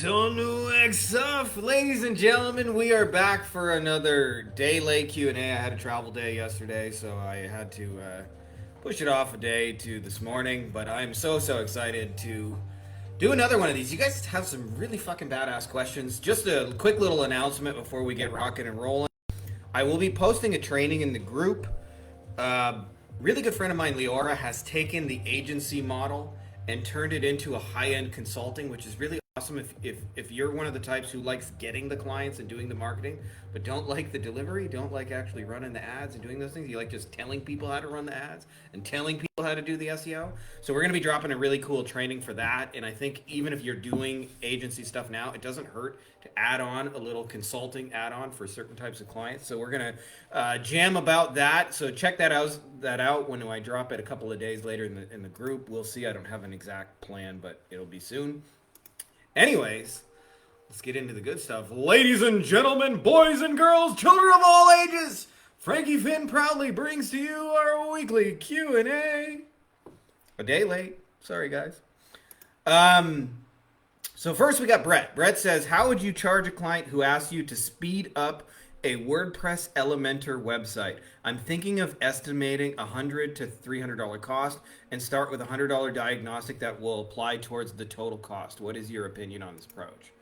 So new X stuff, ladies and gentlemen. We are back for another day late Q&A. I had a travel day yesterday, so I had to push it off a day to this morning. But I'm so excited to do another one of these. You guys have some really fucking badass questions. Just a quick little announcement before we get rocking and rolling. I will be posting a training in the group. Uh, Really good friend of mine, Leora, has taken the agency model and turned it into a high-end consulting, which is really awesome if you're one of the types who likes getting the clients and doing the marketing, but don't like the delivery, don't like actually running the ads and doing those things. You like just telling people how to run the ads and telling people how to do the SEO. So we're going to be dropping a really cool training for that. And I think even if you're doing agency stuff now, it doesn't hurt to add on a little consulting add-on for certain types of clients. So we're going to jam about that. So check that out when I drop it a couple of days later in the group. We'll see. I don't have an exact plan, but it'll be soon. Anyways, let's get into the good stuff. Ladies and gentlemen, boys and girls, children of all ages, Frankie Finn proudly brings to you our weekly Q&A. A day late. Sorry, guys. So first we got Brett. Brett says, how would you charge a client who asks you to speed up a WordPress Elementor website? I'm thinking of estimating $100 to $300 cost and start with a $100 diagnostic that will apply towards the total cost. What is your opinion on this approach?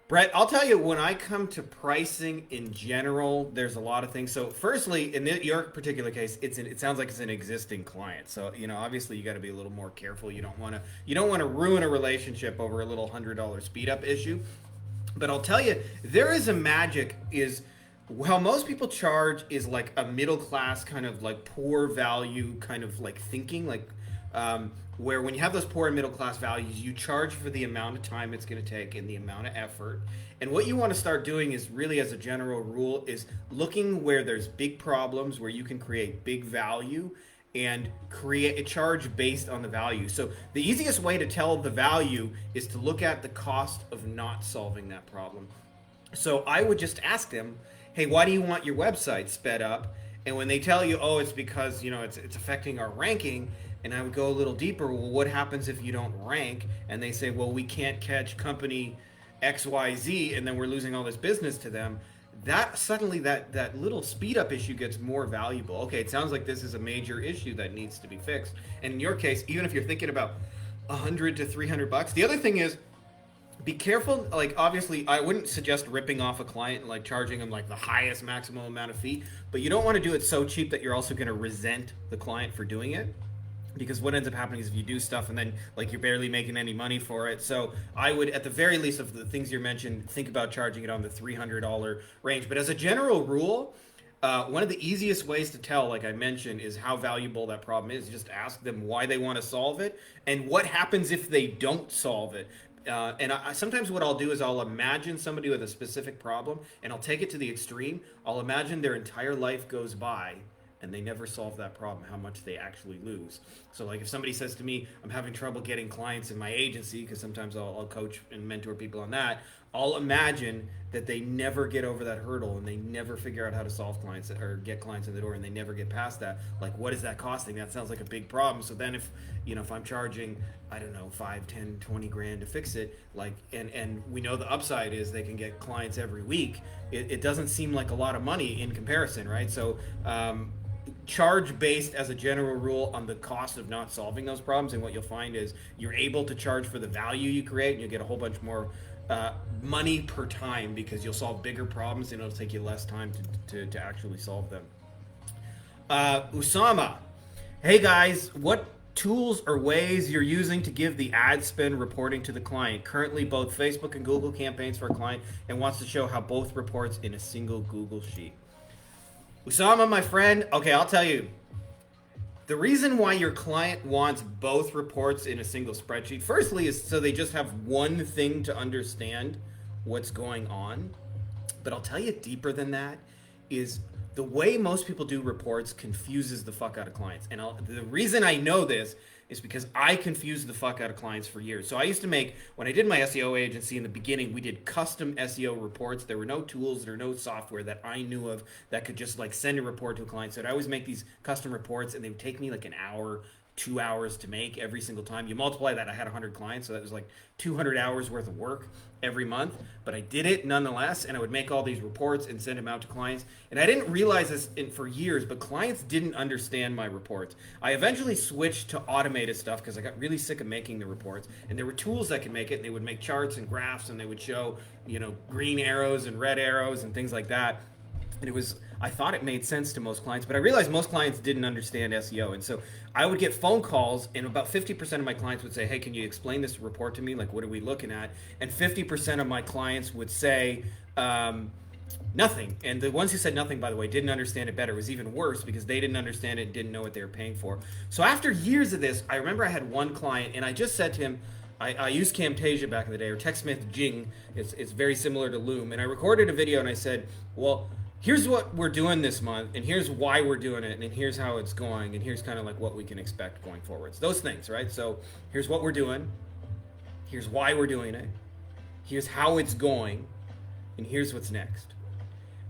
Brett, I'll tell you, when I come to pricing in general, there's a lot of things. So firstly, in your particular case, it sounds like it's an existing client. So, obviously you got to be a little more careful. You don't want to ruin a relationship over a little $100 speed up issue. But I'll tell you, there is a magic is how most people charge is like a middle class kind of like poor value kind of like thinking, like where when you have those poor and middle class values, you charge for the amount of time it's going to take and the amount of effort. And what you want to start doing is really, as a general rule, is looking where there's big problems, where you can create big value and create a charge based on the value. So the easiest way to tell the value is to look at the cost of not solving that problem. So I would just ask them, hey, why do you want your website sped up? And when they tell you, oh, it's because, it's affecting our ranking, and I would go a little deeper, well, what happens if you don't rank? And they say, well, we can't catch company XYZ, and then we're losing all this business to them. That suddenly that little speed up issue gets more valuable. Okay, it sounds like this is a major issue that needs to be fixed. And in your case, even if you're thinking about $100 to $300, the other thing is, be careful. Like, obviously, I wouldn't suggest ripping off a client and like charging them like the highest maximum amount of fee, but you don't want to do it so cheap that you're also going to resent the client for doing it. Because what ends up happening is if you do stuff and then like you're barely making any money for it. So I would, at the very least of the things you mentioned, think about charging it on the $300 range. But as a general rule, one of the easiest ways to tell, like I mentioned, is how valuable that problem is. Just ask them why they want to solve it and what happens if they don't solve it. Sometimes what I'll do is I'll imagine somebody with a specific problem and I'll take it to the extreme. I'll imagine their entire life goes by and they never solve that problem, how much they actually lose. So like if somebody says to me, I'm having trouble getting clients in my agency, because sometimes I'll coach and mentor people on that, I'll imagine that they never get over that hurdle and they never figure out how to solve clients or get clients in the door and they never get past that. Like, what is that costing? That sounds like a big problem. So then if I'm charging, I don't know, 5, 10, 20 grand to fix it, like, and we know the upside is they can get clients every week, it doesn't seem like a lot of money in comparison, right? So, charge based as a general rule on the cost of not solving those problems, and what you'll find is you're able to charge for the value you create and you'll get a whole bunch more money per time because you'll solve bigger problems and it'll take you less time to actually solve them. Usama, hey guys, what tools or ways you're using to give the ad spend reporting to the client? Currently both Facebook and Google campaigns for a client and wants to show how both reports in a single Google sheet. Usama, my friend, okay, I'll tell you. The reason why your client wants both reports in a single spreadsheet, firstly, is so they just have one thing to understand what's going on. But I'll tell you deeper than that is the way most people do reports confuses the fuck out of clients. And the reason I know this is because I confused the fuck out of clients for years. So I used to when I did my SEO agency in the beginning, we did custom SEO reports. There were no tools, there were no software that I knew of that could just like send a report to a client. So I'd always make these custom reports and they would take me like an hour, 2 hours to make every single time. You multiply that, I had 100 clients, so that was like 200 hours worth of work every month. But I did it nonetheless, and I would make all these reports and send them out to clients. And I didn't realize this for years, but clients didn't understand my reports. I eventually switched to automated stuff because I got really sick of making the reports. And there were tools that could make it. They would make charts and graphs, and they would show, green arrows and red arrows and things like that. And I thought it made sense to most clients, but I realized most clients didn't understand SEO. And so I would get phone calls, and about 50% of my clients would say, hey, can you explain this report to me? Like, what are we looking at? And 50% of my clients would say nothing. And the ones who said nothing, by the way, didn't understand it better. It was even worse because they didn't understand it and didn't know what they were paying for. So after years of this, I remember I had one client, and I just said to him, I used Camtasia back in the day, or TechSmith Jing. It's very similar to Loom. And I recorded a video, and I said, well, here's what we're doing this month, and here's why we're doing it, and here's how it's going, and here's kind of like what we can expect going forwards. Those things, right? So here's what we're doing, here's why we're doing it, here's how it's going, and here's what's next.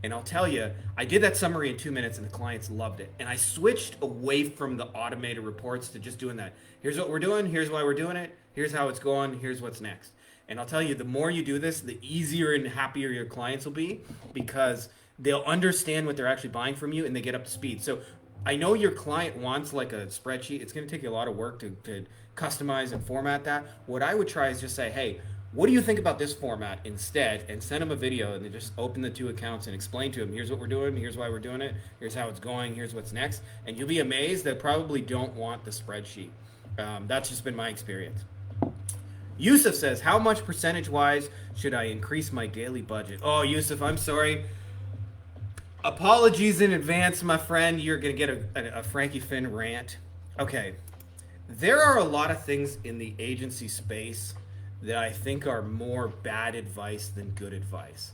And I'll tell you, I did that summary in 2 minutes, and the clients loved it. And I switched away from the automated reports to just doing that. Here's what we're doing, here's why we're doing it, here's how it's going, here's what's next. And I'll tell you, the more you do this, the easier and happier your clients will be, because they'll understand what they're actually buying from you, and they get up to speed. So I know your client wants like a spreadsheet. It's going to take you a lot of work to customize and format that. What I would try is just say, hey, what do you think about this format instead? And send them a video, and then just open the two accounts and explain to them, here's what we're doing, here's why we're doing it, here's how it's going, here's what's next. And you'll be amazed they probably don't want the spreadsheet. That's just been my experience. Yusuf says, how much percentage-wise should I increase my daily budget? Oh, Yusuf, I'm sorry. Apologies in advance, my friend. You're going to get a Frankie Finn rant. Okay. There are a lot of things in the agency space that I think are more bad advice than good advice.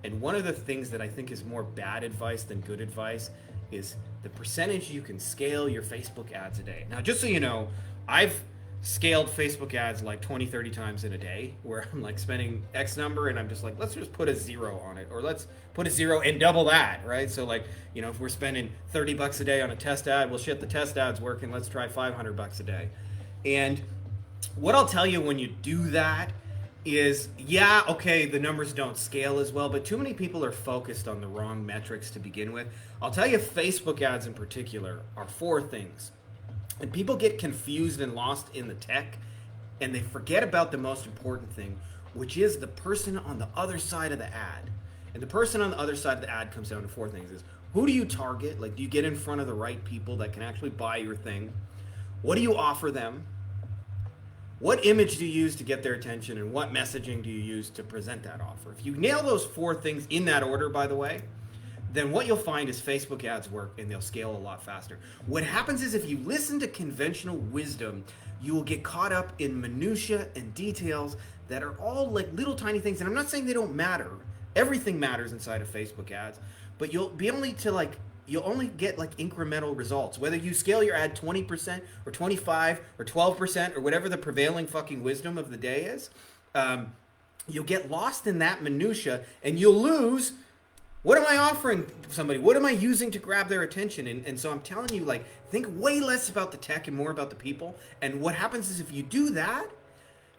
And one of the things that I think is more bad advice than good advice is the percentage you can scale your Facebook ads a day. Now, just so you know, I've scaled Facebook ads like 20, 30 times in a day, where I'm like spending X number, and I'm just like, let's just put a 0 on it, or let's put a 0 and double that, right? So like, if we're spending $30 a day on a test ad, well shit, the test ad's working, let's try $500 a day. And what I'll tell you when you do that is, yeah, okay, the numbers don't scale as well, but too many people are focused on the wrong metrics to begin with. I'll tell you, Facebook ads in particular are 4 things. And people get confused and lost in the tech, and they forget about the most important thing, which is the person on the other side of the ad. And the person on the other side of the ad comes down to 4 things. Is, who do you target? Like, do you get in front of the right people that can actually buy your thing? What do you offer them? What image do you use to get their attention, and what messaging do you use to present that offer? If you nail those 4 things in that order, by the way, then what you'll find is Facebook ads work, and they'll scale a lot faster. What happens is, if you listen to conventional wisdom, you will get caught up in minutia and details that are all like little tiny things. And I'm not saying they don't matter. Everything matters inside of Facebook ads, but you'll only get like incremental results. Whether you scale your ad 20% or 25 or 12% or whatever the prevailing fucking wisdom of the day is, you'll get lost in that minutia, and you'll lose. What am I offering somebody? What am I using to grab their attention? And so I'm telling you, like, think way less about the tech and more about the people. And what happens is, if you do that,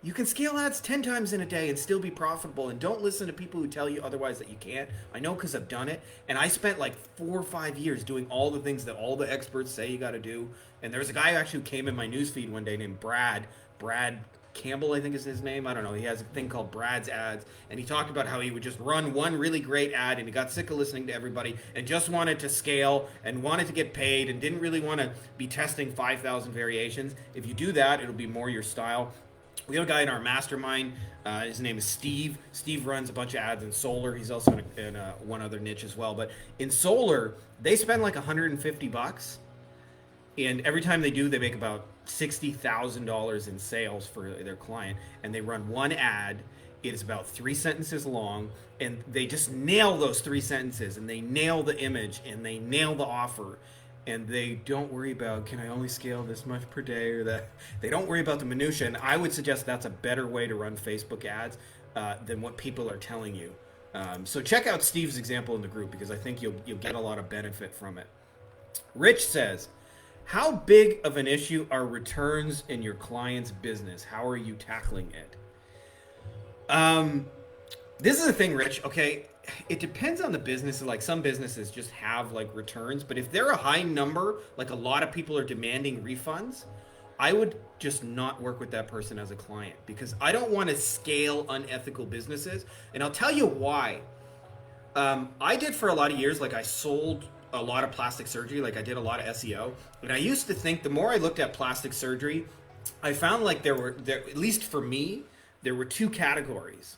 you can scale ads 10 times in a day and still be profitable. And don't listen to people who tell you otherwise that you can't. I know, because I've done it. And I spent like 4 or 5 years doing all the things that all the experts say you got to do. And there's a guy who actually came in my newsfeed one day named Brad Campbell, I think is his name. I don't know. He has a thing called Brad's Ads, and he talked about how he would just run one really great ad, and he got sick of listening to everybody and just wanted to scale and wanted to get paid and didn't really want to be testing 5,000 variations. If you do that, it'll be more your style. We have a guy in our mastermind. His name is Steve. Steve runs a bunch of ads in solar. He's also in one other niche as well. But in solar, they spend like $150, and every time they do, they make about $60,000 in sales for their client, and they run one ad. It is about 3 sentences long, and they just nail those 3 sentences, and they nail the image, and they nail the offer, and they don't worry about, can I only scale this much per day, or that. They don't worry about the minutia, and I would suggest that's a better way to run Facebook ads than what people are telling you. So check out Steve's example in the group, because I think you'll get a lot of benefit from it. Rich says, How big of an issue are returns in your client's business? How are you tackling it? This is the thing, Rich. Okay, it depends on the business. Like some businesses just have like returns, but if they're a high number, like a lot of people are demanding refunds, I would just not work with that person as a client because I don't want to scale unethical businesses. And I'll tell you why. I did for a lot of years, like I sold a lot of plastic surgery, like I did a lot of SEO. And I used to think the more I looked at plastic surgery, I found like at least for me, there were two categories.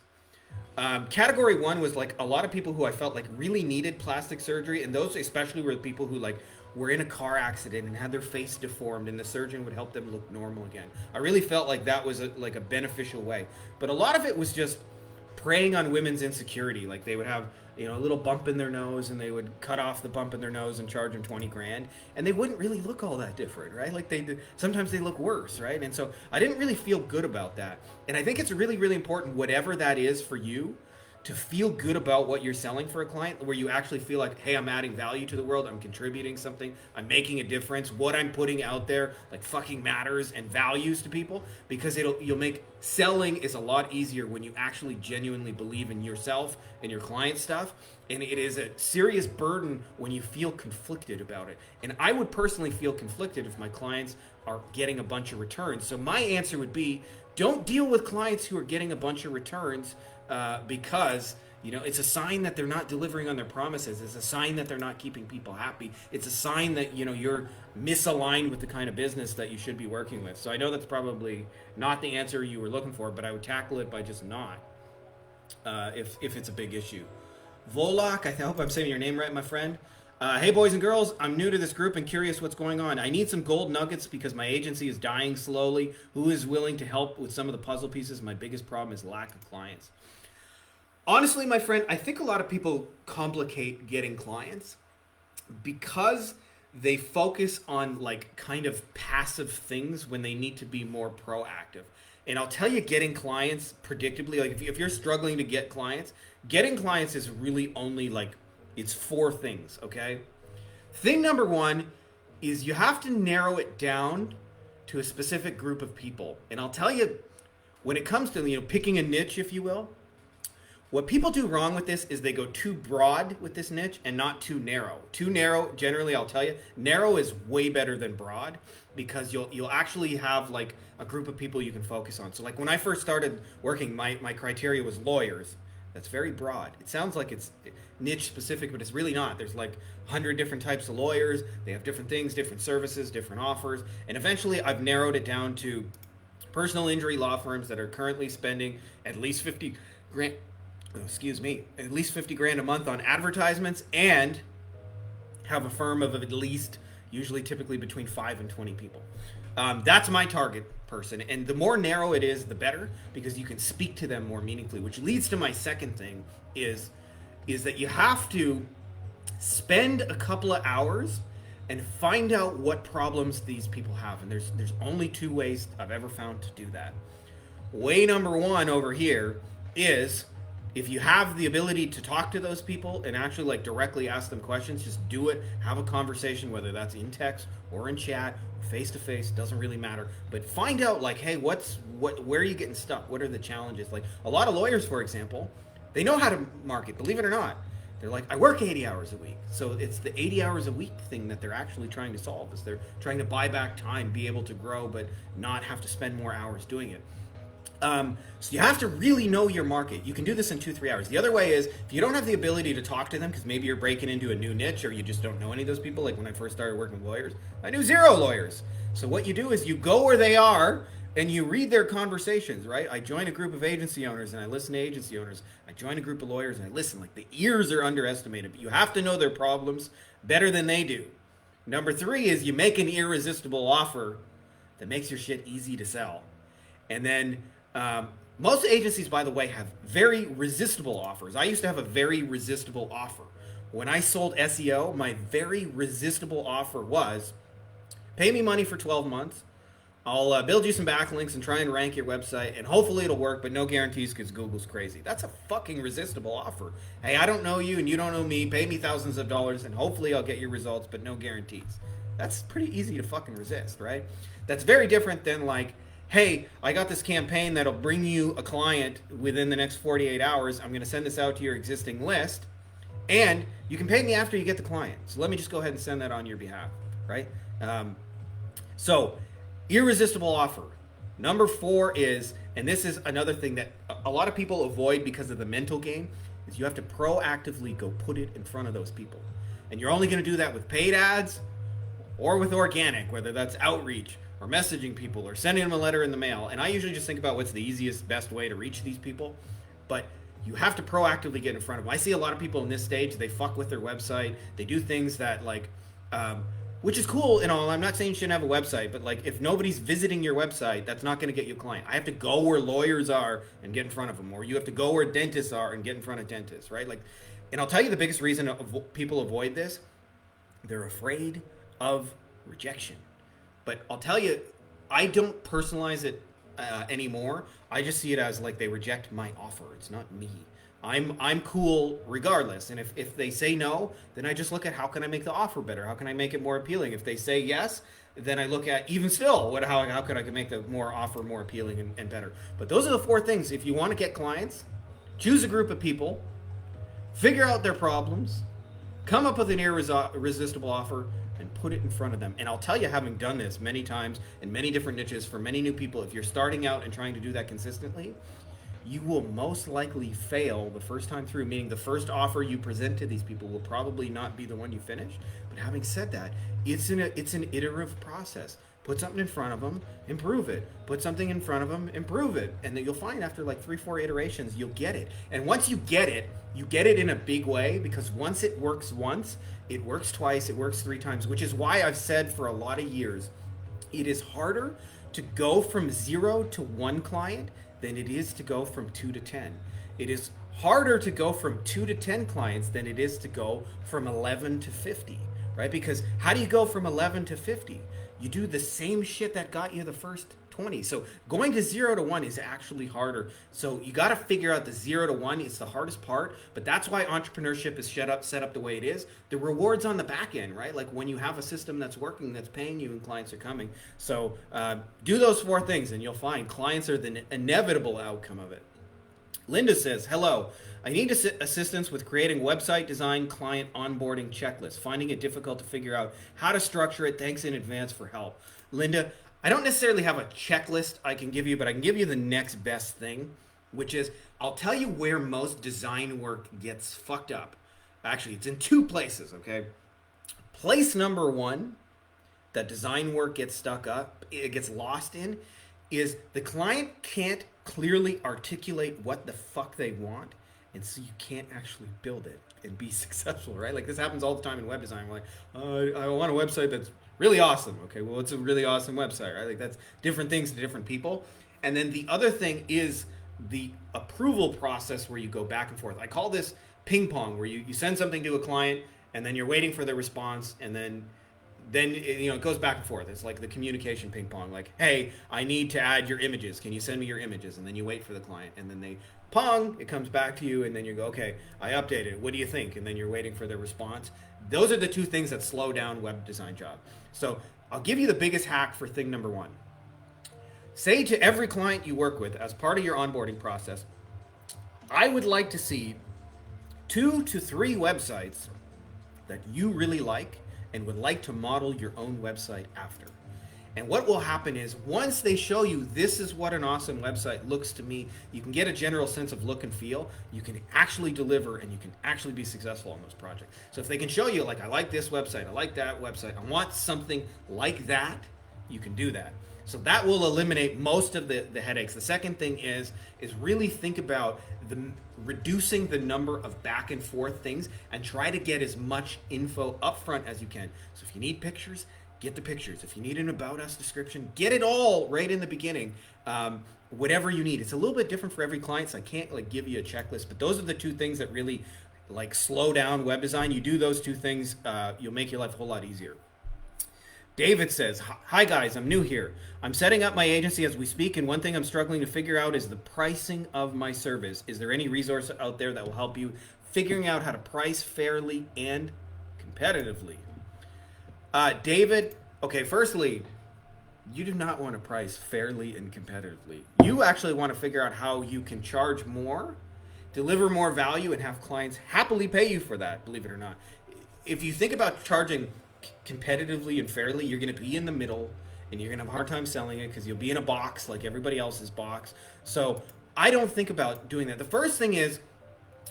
Category one was like a lot of people who I felt like really needed plastic surgery, and those especially were the people who like were in a car accident and had their face deformed, and the surgeon would help them look normal again. I really felt like that was like a beneficial way, but a lot of it was just preying on women's insecurity. Like they would have a little bump in their nose, and they would cut off the bump in their nose and charge them 20 grand, and they wouldn't really look all that different, right? Like sometimes they look worse, right? And so I didn't really feel good about that. And I think it's really, really important, whatever that is for you, to feel good about what you're selling for a client, where you actually feel like, hey, I'm adding value to the world, I'm contributing something, I'm making a difference, what I'm putting out there like fucking matters and values to people, because you'll make selling is a lot easier when you actually genuinely believe in yourself and your client stuff. And it is a serious burden when you feel conflicted about it. And I would personally feel conflicted if my clients are getting a bunch of returns. So my answer would be, don't deal with clients who are getting a bunch of returns, because it's a sign that they're not delivering on their promises. It's a sign that they're not keeping people happy. It's a sign that you're misaligned with the kind of business that you should be working with. So I know that's probably not the answer you were looking for, but I would tackle it by just not, if it's a big issue. Volok, I hope I'm saying your name right, my friend. Hey boys and girls, I'm new to this group and curious what's going on. I need some gold nuggets because my agency is dying slowly. Who is willing to help with some of the puzzle pieces? My biggest problem is lack of clients. Honestly, my friend, I think a lot of people complicate getting clients because they focus on like kind of passive things when they need to be more proactive. And I'll tell you, getting clients predictably, like if you're struggling to get clients, getting clients is really only like, it's 4 things, okay? Thing number 1 is you have to narrow it down to a specific group of people. And I'll tell you, when it comes to picking a niche, if you will, what people do wrong with this is they go too broad with this niche and not too narrow. Too narrow, generally, I'll tell you, narrow is way better than broad, because you'll actually have like a group of people you can focus on. So like when I first started working, my criteria was lawyers. That's very broad. It sounds like it's niche specific, but it's really not. There's like 100 different types of lawyers. They have different things, different services, different offers. And eventually I've narrowed it down to personal injury law firms that are currently spending at least 50 grand, at least 50 grand a month on advertisements, and have a firm of at least, usually typically between 5 and 20 people. That's my target person. And the more narrow it is, the better, because you can speak to them more meaningfully, which leads to my second thing is that you have to spend a couple of hours and find out what problems these people have. And there's only 2 ways I've ever found to do that. Way number 1 over here is, if you have the ability to talk to those people and actually like directly ask them questions, just do it. Have a conversation, whether that's in text or in chat, face to face, doesn't really matter. But find out like, hey, where are you getting stuck? What are the challenges? Like a lot of lawyers, for example, they know how to market, believe it or not. They're like, I work 80 hours a week. So it's the 80 hours a week thing that they're actually trying to solve, is they're trying to buy back time, be able to grow, but not have to spend more hours doing it. So you have to really know your market. You can do this in 2-3 hours. The other way is, if you don't have the ability to talk to them, because maybe you're breaking into a new niche, or you just don't know any of those people. Like when I first started working with lawyers, I knew 0 lawyers. So what you do is you go where they are and you read their conversations, right? I join a group of agency owners and I listen to agency owners. I join a group of lawyers and I listen. Like the ears are underestimated, but you have to know their problems better than they do. Number 3 is you make an irresistible offer that makes your shit easy to sell. And then most agencies, by the way, have very resistible offers. I used to have a very resistible offer. When I sold SEO, my very resistible offer was, pay me money for 12 months. I'll build you some backlinks and try and rank your website, and hopefully it'll work, but no guarantees because Google's crazy. That's a fucking resistible offer. Hey, I don't know you and you don't know me. Pay me thousands of dollars and hopefully I'll get your results, but no guarantees. That's pretty easy to fucking resist, right? That's very different than like, hey, I got this campaign that'll bring you a client within the next 48 hours. I'm going to send this out to your existing list, and you can pay me after you get the client. So let me just go ahead and send that on your behalf, right? So, irresistible offer. Number 4 is, and this is another thing that a lot of people avoid because of the mental game, is you have to proactively go put it in front of those people. And you're only going to do that with paid ads or with organic, whether that's outreach or messaging people or sending them a letter in the mail. And I usually just think about what's the easiest, best way to reach these people. But you have to proactively get in front of them. I see a lot of people in this stage, they fuck with their website. They do things that like, which is cool and all. I'm not saying you shouldn't have a website, but like if nobody's visiting your website, that's not going to get you a client. I have to go where lawyers are and get in front of them, or you have to go where dentists are and get in front of dentists, right? Like, and I'll tell you the biggest reason people avoid this, they're afraid of rejection. But I'll tell you, I don't personalize it anymore. I just see it as like they reject my offer. It's not me. I'm cool regardless. And if they say no, then I just look at how can I make the offer better? How can I make it more appealing? If they say yes, then I look at even still how could I make the offer more appealing and better. But those are the 4 things. If you want to get clients, choose a group of people, figure out their problems, come up with an irresistible offer, and put it in front of them. And I'll tell you, having done this many times in many different niches for many new people, if you're starting out and trying to do that consistently, you will most likely fail the first time through, meaning the first offer you present to these people will probably not be the one you finish. But having said that, it's an iterative process. Put something in front of them, improve it. Put something in front of them, improve it. And then you'll find after like 3-4 iterations, you'll get it. And once you get it in a big way, because once it works once, it works twice, it works 3 times, which is why I've said for a lot of years, it is harder to go from 0 to 1 client than it is to go from 2 to 10. It is harder to go from 2 to 10 clients than it is to go from 11 to 50, right? Because how do you go from 11 to 50? You do the same shit that got you the first 20. So going to 0 to 1 is actually harder. So you got to figure out the 0 to 1. It's the hardest part, but that's why entrepreneurship is set up the way it is. The rewards on the back end, right? Like when you have a system that's working, that's paying you, and clients are coming. So do those 4 things, and you'll find clients are the inevitable outcome of it. Linda says, hello. I need assistance with creating website design, client onboarding checklists. Finding it difficult to figure out how to structure it. Thanks in advance for help. Linda, I don't necessarily have a checklist I can give you, but I can give you the next best thing, which is I'll tell you where most design work gets fucked up. Actually, it's in 2 places, okay? Place number 1 that design work gets it gets lost in, is the client can't clearly articulate what the fuck they want, and so you can't actually build it and be successful, right? Like this happens all the time in web design. We're like, I want a website that's really awesome. Okay, well, it's a really awesome website, right? Like that's different things to different people. And then the other thing is the approval process where you go back and forth. I call this ping pong, where you send something to a client and then you're waiting for their response, and then it goes back and forth. It's like the communication ping pong. Like, hey, I need to add your images. Can you send me your images? And then you wait for the client, and then they pong. It comes back to you, and then you go, okay, I updated it. What do you think? And then you're waiting for their response. Those are the 2 things that slow down web design job. So I'll give you the biggest hack for thing number 1. Say to every client you work with as part of your onboarding process, I would like to see 2 to 3 websites that you really like and would like to model your own website after. And what will happen is once they show you this is what an awesome website looks to me, you can get a general sense of look and feel, you can actually deliver, and you can actually be successful on those projects. So if they can show you, like, I like this website, I like that website, I want something like that, you can do that. So that will eliminate most of the headaches. The second thing is really think about reducing the number of back and forth things and try to get as much info up front as you can. So if you need pictures, get the pictures. If you need an About Us description, get it all right in the beginning. Whatever you need. It's a little bit different for every client, so I can't give you a checklist, but those are the 2 things that really slow down web design. You do those 2 things, you'll make your life a whole lot easier. David says, hi guys, I'm new here. I'm setting up my agency as we speak, and one thing I'm struggling to figure out is the pricing of my service. Is there any resource out there that will help you figuring out how to price fairly and competitively? David, okay, firstly, you do not want to price fairly and competitively. You actually want to figure out how you can charge more, deliver more value, and have clients happily pay you for that, believe it or not. If you think about charging competitively and fairly, you're going to be in the middle and you're going to have a hard time selling it because you'll be in a box like everybody else's box. So I don't think about doing that. The first thing is,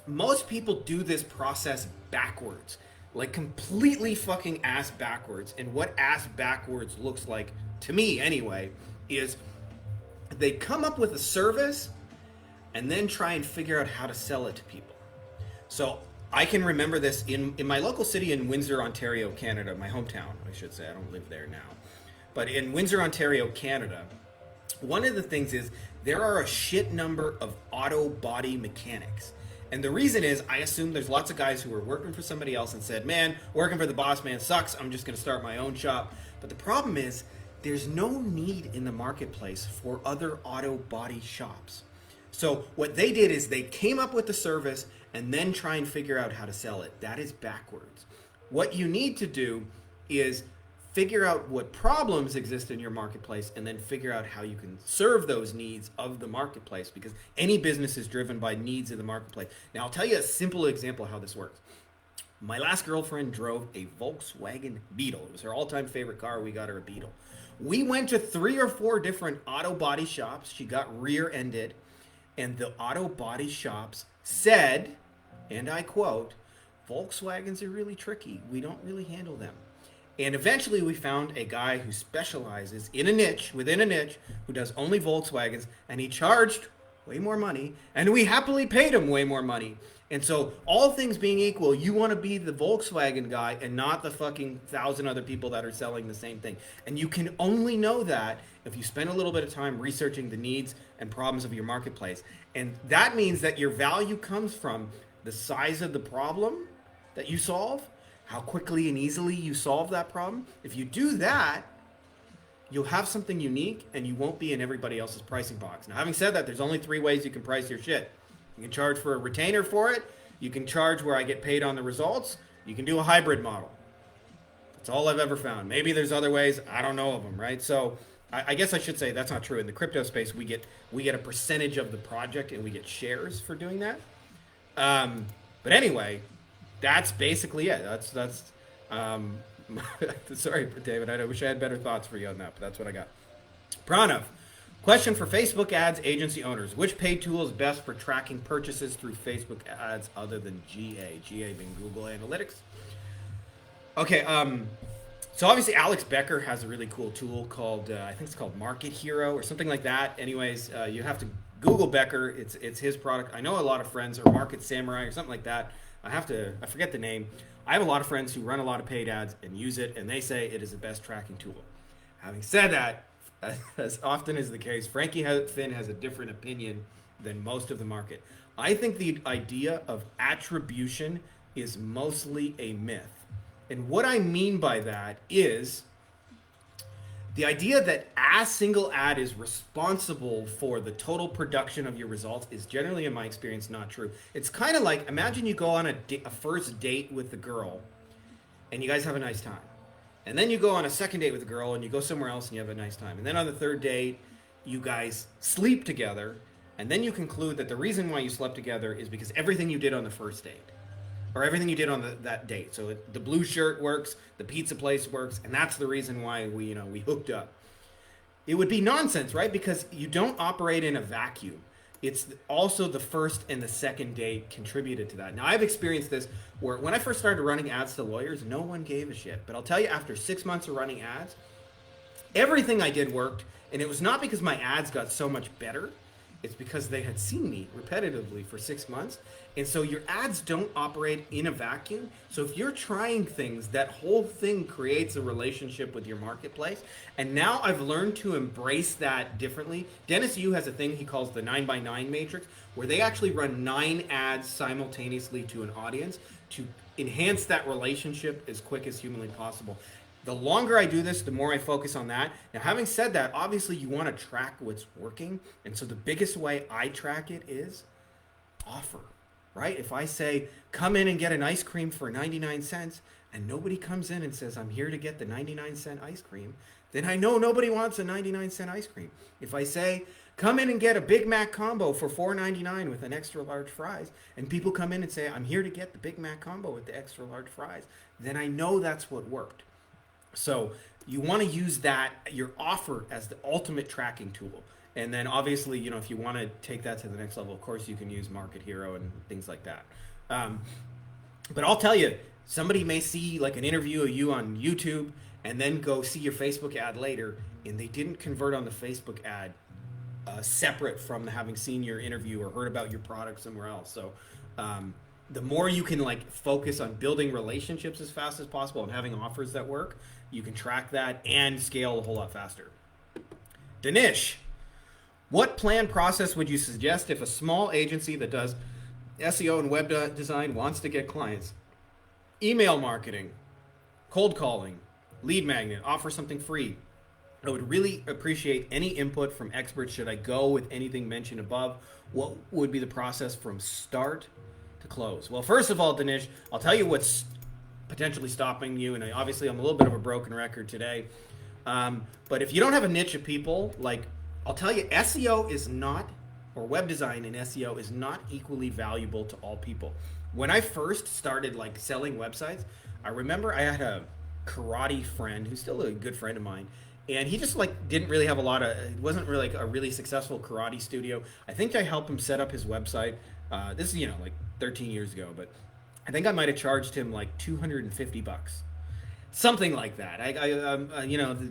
most people do this process backwards, like completely fucking ass backwards. And what ass backwards looks like, to me anyway, is they come up with a service and then try and figure out how to sell it to people. So I can remember this in my local city in Windsor, Ontario, Canada, my hometown, I should say. I don't live there now. But in Windsor, Ontario, Canada, one of the things is there are a shit number of auto body mechanics. And the reason is, I assume there's lots of guys who are working for somebody else and said, man, working for the boss man sucks. I'm just going to start my own shop. But the problem is, there's no need in the marketplace for other auto body shops. So what they did is they came up with the service and then try and figure out how to sell it. That is backwards. What you need to do is figure out what problems exist in your marketplace and then figure out how you can serve those needs of the marketplace, because any business is driven by needs of the marketplace. Now, I'll tell you a simple example of how this works. My last girlfriend drove a Volkswagen Beetle. It was her all-time favorite car. We got her a Beetle. We went to 3 or 4 different auto body shops. She got rear-ended, and the auto body shops said, and I quote, Volkswagens are really tricky. We don't really handle them. And eventually we found a guy who specializes in a niche, within a niche, who does only Volkswagens, and he charged way more money, and we happily paid him way more money. And so, all things being equal, you want to be the Volkswagen guy and not the fucking 1,000 other people that are selling the same thing. And you can only know that if you spend a little bit of time researching the needs and problems of your marketplace. And that means that your value comes from the size of the problem that you solve, how quickly and easily you solve that problem. If you do that, you'll have something unique and you won't be in everybody else's pricing box. Now, having said that, there's only 3 ways you can price your shit. You can charge for a retainer for it. You can charge where I get paid on the results. You can do a hybrid model. That's all I've ever found. Maybe there's other ways. I don't know of them, right? So I guess I should say that's not true. In the crypto space, we get a percentage of the project and we get shares for doing that. But anyway, that's basically it. That's sorry, David. I wish I had better thoughts for you on that, but that's what I got. Pranav, question for Facebook ads agency owners: which paid tool is best for tracking purchases through Facebook ads other than GA? GA being Google Analytics. Okay. So obviously Alex Becker has a really cool tool called I think it's called Market Hero or something like that. Anyways, you have to Google Becker. It's his product. I know a lot of friends, or Market Samurai or something like that. I forget the name. I have a lot of friends who run a lot of paid ads and use it, and they say it is the best tracking tool. Having said that, as often is the case, Frankie Finn has a different opinion than most of the market. I think the idea of attribution is mostly a myth. And what I mean by that is the idea that a single ad is responsible for the total production of your results is generally, in my experience, not true. It's kind of like, imagine you go on a first date with the girl and you guys have a nice time. And then you go on a second date with the girl and you go somewhere else and you have a nice time. And then on the third date, you guys sleep together. And then you conclude that the reason why you slept together is because everything you did on the first date, or everything you did on that date. So the blue shirt works, the pizza place works, and that's the reason why we hooked up. It would be nonsense, right? Because you don't operate in a vacuum. It's also the first and the second date contributed to that. Now, I've experienced this where when I first started running ads to lawyers, no one gave a shit. But I'll tell you, after 6 months of running ads, everything I did worked. And it was not because my ads got so much better. It's because they had seen me repetitively for 6 months. And so your ads don't operate in a vacuum. So if you're trying things, that whole thing creates a relationship with your marketplace. And now I've learned to embrace that differently. Dennis Yu has a thing he calls the 9x9 matrix, where they actually run 9 ads simultaneously to an audience to enhance that relationship as quick as humanly possible. The longer I do this, the more I focus on that. Now, having said that, obviously you want to track what's working. And so the biggest way I track it is offer. right? If I say, come in and get an ice cream for 99 cents, and nobody comes in and says, I'm here to get the 99-cent ice cream, then I know nobody wants a 99-cent ice cream. If I say, come in and get a Big Mac combo for $4.99 with an extra large fries, and people come in and say, I'm here to get the Big Mac combo with the extra large fries, then I know that's what worked. So you want to use that, your offer, as the ultimate tracking tool. And then obviously, if you want to take that to the next level, of course you can use Market Hero and things like that. But I'll tell you, somebody may see like an interview of you on YouTube and then go see your Facebook ad later, and they didn't convert on the Facebook ad separate from having seen your interview or heard about your product somewhere else. So the more you can like focus on building relationships as fast as possible and having offers that work, you can track that and scale a whole lot faster. Danish, what plan process would you suggest if a small agency that does SEO and web design wants to get clients? Email marketing, cold calling, lead magnet, offer something free. I would really appreciate any input from experts. Should I go with anything mentioned above? What would be the process from start to close? Well, first of all, Dinesh, I'll tell you what's potentially stopping you, and obviously I'm a little bit of a broken record today. But if you don't have a niche of people, like I'll tell you, SEO is not, or web design and SEO is not equally valuable to all people. When I first started like selling websites, I remember I had a karate friend who's still a good friend of mine, and he just like didn't really have it wasn't really like a really successful karate studio. I think I helped him set up his website. This is, like 13 years ago, but I think I might have charged him like $250, something like that.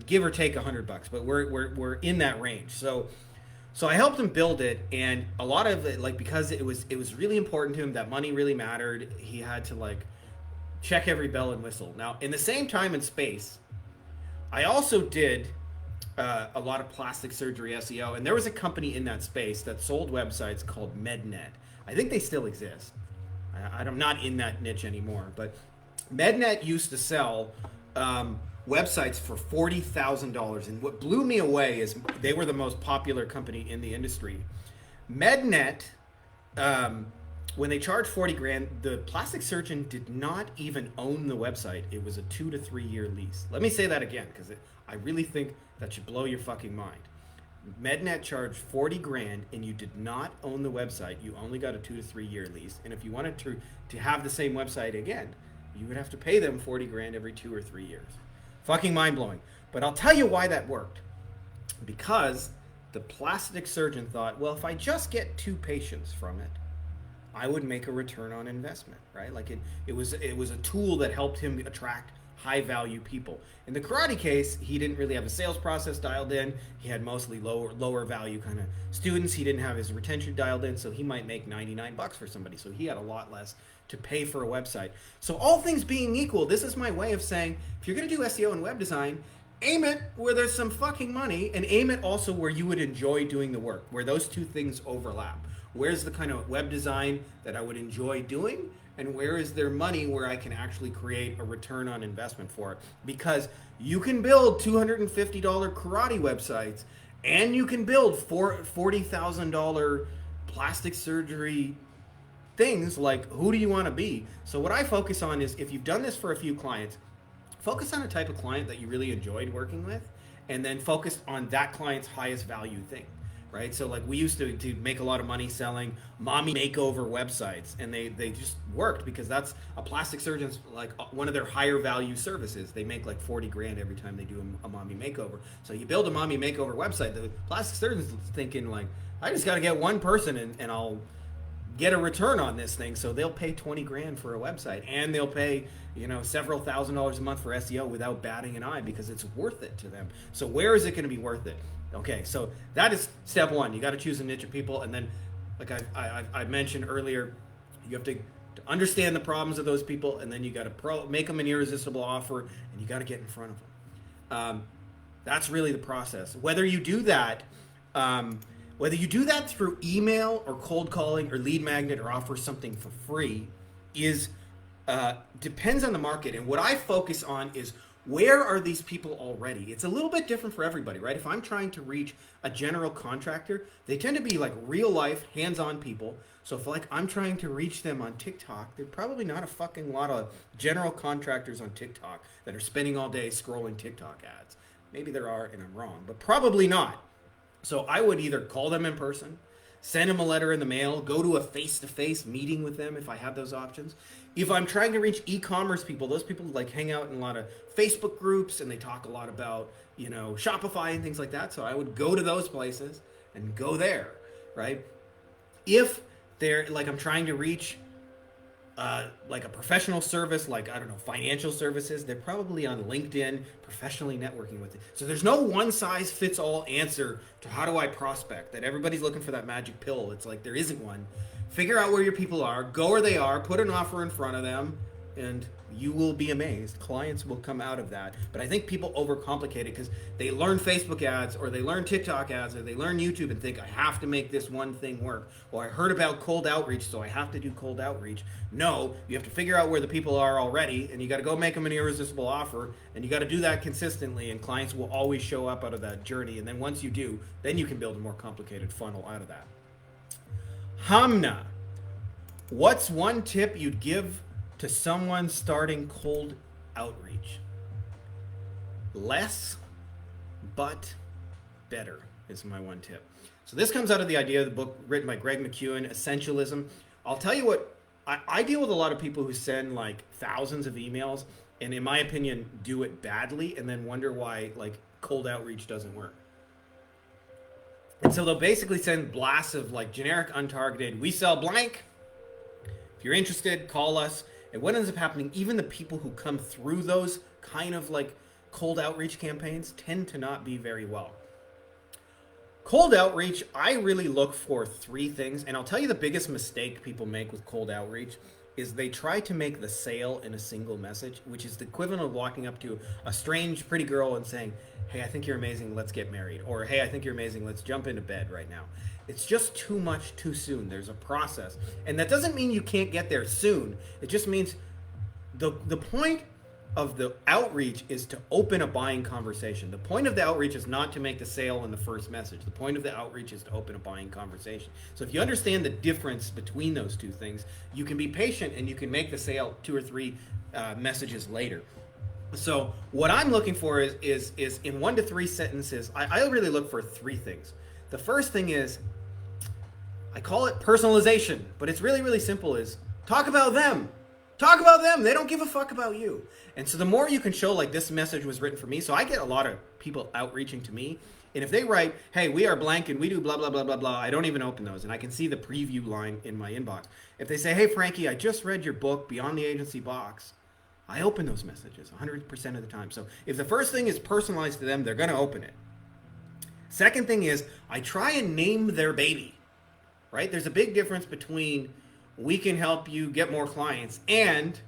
Give or take $100, but we're in that range. So I helped him build it, and a lot of it, like, because it was really important to him, that money really mattered. He had to like check every bell and whistle. Now, in the same time and space, I also did a lot of plastic surgery SEO, and there was a company in that space that sold websites called MedNet. I think they still exist. I'm not in that niche anymore, but MedNet used to sell websites for $40,000, and what blew me away is they were the most popular company in the industry. MedNet, when they charged 40 grand, the plastic surgeon did not even own the website. It was a 2 to 3 year lease. Let me say that again, because I really think that should blow your fucking mind. MedNet charged 40 grand and you did not own the website. You only got a 2 to 3 year lease. And if you wanted to have the same website again, you would have to pay them 40 grand every 2 or 3 years. Fucking mind blowing. But I'll tell you why that worked. Because the plastic surgeon thought, well, if I just get 2 patients from it, I would make a return on investment, right? Like it was a tool that helped him attract high value people. In the karate case, he didn't really have a sales process dialed in. He had mostly lower value kind of students. He didn't have his retention dialed in, so he might make $99 for somebody. So he had a lot less to pay for a website. So all things being equal, this is my way of saying, if you're going to do SEO and web design, aim it where there's some fucking money, and aim it also where you would enjoy doing the work, where those two things overlap. Where's the kind of web design that I would enjoy doing, and where is there money where I can actually create a return on investment for it? Because you can build $250 karate websites, and you can build $40,000 plastic surgery things. Like, who do you want to be? So what I focus on is, if you've done this for a few clients, focus on a type of client that you really enjoyed working with, and then focus on that client's highest value thing. Right? So like we used to make a lot of money selling mommy makeover websites, and they just worked because that's a plastic surgeon's like one of their higher value services. They make like 40 grand every time they do a mommy makeover. So you build a mommy makeover website, the plastic surgeon's thinking like, I just got to get one person and I'll get a return on this thing. So they'll pay 20 grand for a website, and they'll pay, several $1,000s a month for SEO without batting an eye, because it's worth it to them. So where is it going to be worth it? Okay, so that is step one. You got to choose a niche of people, and then, like I mentioned earlier, you have to understand the problems of those people, and then you got to make them an irresistible offer, and you got to get in front of them. That's really the process. Whether you do that through email or cold calling or lead magnet or offer something for free depends on the market. And what I focus on is, where are these people already? It's a little bit different for everybody, right? If I'm trying to reach a general contractor, they tend to be like real life, hands-on people. So if like I'm trying to reach them on TikTok, there's probably not a fucking lot of general contractors on TikTok that are spending all day scrolling TikTok ads. Maybe there are and I'm wrong, but probably not. So I would either call them in person, send them a letter in the mail, go to a face-to-face meeting with them if I have those options. If I'm trying to reach e-commerce people, those people like hang out in a lot of Facebook groups and they talk a lot about, Shopify and things like that. So I would go to those places and go there, right? If they're like I'm trying to reach like a professional service, like I don't know, financial services, they're probably on LinkedIn, professionally networking with it. So there's no one size fits all answer to how do I prospect. That everybody's looking for that magic pill. It's like there isn't one. Figure out where your people are, go where they are, put an offer in front of them, and you will be amazed. Clients will come out of that. But I think people overcomplicate it because they learn Facebook ads or they learn TikTok ads or they learn YouTube and think I have to make this one thing work. Or I heard about cold outreach, so I have to do cold outreach. No, you have to figure out where the people are already and you got to go make them an irresistible offer and you got to do that consistently and clients will always show up out of that journey. And then once you do, then you can build a more complicated funnel out of that. Hamna, what's one tip you'd give to someone starting cold outreach? Less, but better is my one tip. So this comes out of the idea of the book written by Greg McKeown, Essentialism. I'll tell you what, I deal with a lot of people who send like thousands of emails and in my opinion do it badly and then wonder why like cold outreach doesn't work. And so they'll basically send blasts of like generic untargeted, we sell blank. If you're interested, call us. And what ends up happening, even the people who come through those kind of like cold outreach campaigns tend to not be very well. Cold outreach, I really look for three things. And I'll tell you the biggest mistake people make with cold outreach is they try to make the sale in a single message, which is the equivalent of walking up to a strange pretty girl and saying, hey, I think you're amazing, let's get married. Or, hey, I think you're amazing, let's jump into bed right now. It's just too much too soon. There's a process. And that doesn't mean you can't get there soon. It just means the point of the outreach is to open a buying conversation. The point of the outreach is not to make the sale in the first message. The point of the outreach is to open a buying conversation. So if you understand the difference between those two things, you can be patient and you can make the sale 2 or 3 messages later. So what I'm looking for is in 1 to 3 sentences, I really look for 3 things. The first thing is, I call it personalization, but it's really, really simple, is talk about them. Talk about them. They don't give a fuck about you. And so the more you can show like this message was written for me, so I get a lot of people outreaching to me. And if they write, hey, we are blank and we do blah, blah, blah, blah, blah, I don't even open those. And I can see the preview line in my inbox. If they say, hey, Frankie, I just read your book, Beyond the Agency Box, I open those messages 100% of the time. So if the first thing is personalized to them, they're going to open it. Second thing is I try and name their baby, right? There's a big difference between we can help you get more clients and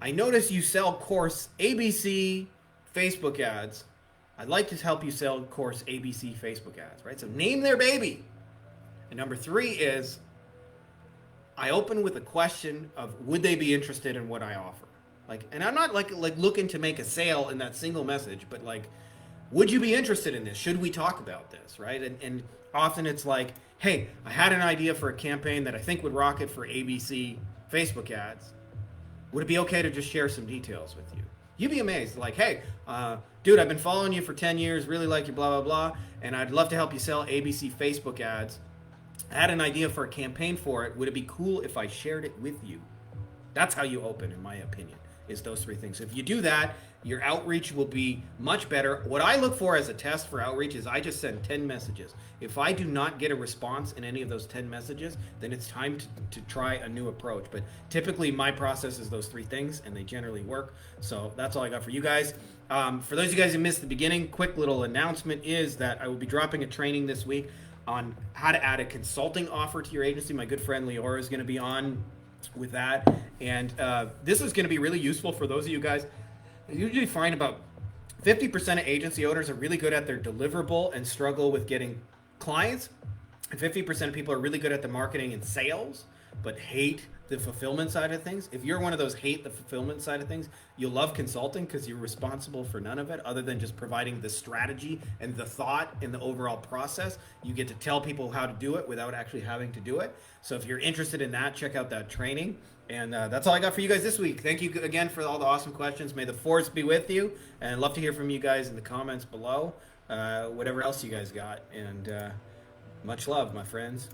I notice you sell course ABC Facebook ads. I'd like to help you sell course ABC Facebook ads, right? So name their baby. And number 3 is I open with a question of would they be interested in what I offer? Like, and I'm not like looking to make a sale in that single message, but like, would you be interested in this? Should we talk about this, right? And often it's like, hey, I had an idea for a campaign that I think would rocket for ABC Facebook ads. Would it be okay to just share some details with you? You'd be amazed. Like, hey, dude, I've been following you for 10 years, really like you, blah, blah, blah, and I'd love to help you sell ABC Facebook ads. I had an idea for a campaign for it. Would it be cool if I shared it with you? That's how you open, in my opinion, is those 3 things. So if you do that, your outreach will be much better. What I look for as a test for outreach is I just send 10 messages. If I do not get a response in any of those 10 messages, then it's time to try a new approach. But typically my process is those 3 things and they generally work. So that's all I got for you guys. For those of you guys who missed the beginning, quick little announcement is that I will be dropping a training this week on how to add a consulting offer to your agency. My good friend Leora is going to be on with that. And this is going to be really useful for those of you guys. I usually find about 50% of agency owners are really good at their deliverable and struggle with getting clients. And 50% of people are really good at the marketing and sales, but hate the fulfillment side of things, if you're one of those hate the fulfillment side of things, you'll love consulting because you're responsible for none of it other than just providing the strategy and the thought and the overall process. You get to tell people how to do it without actually having to do it. So if you're interested in that, check out that training. And that's all I got for you guys this week. Thank you again for all the awesome questions. May the force be with you. And I'd love to hear from you guys in the comments below. Whatever else you guys got. And much love, my friends.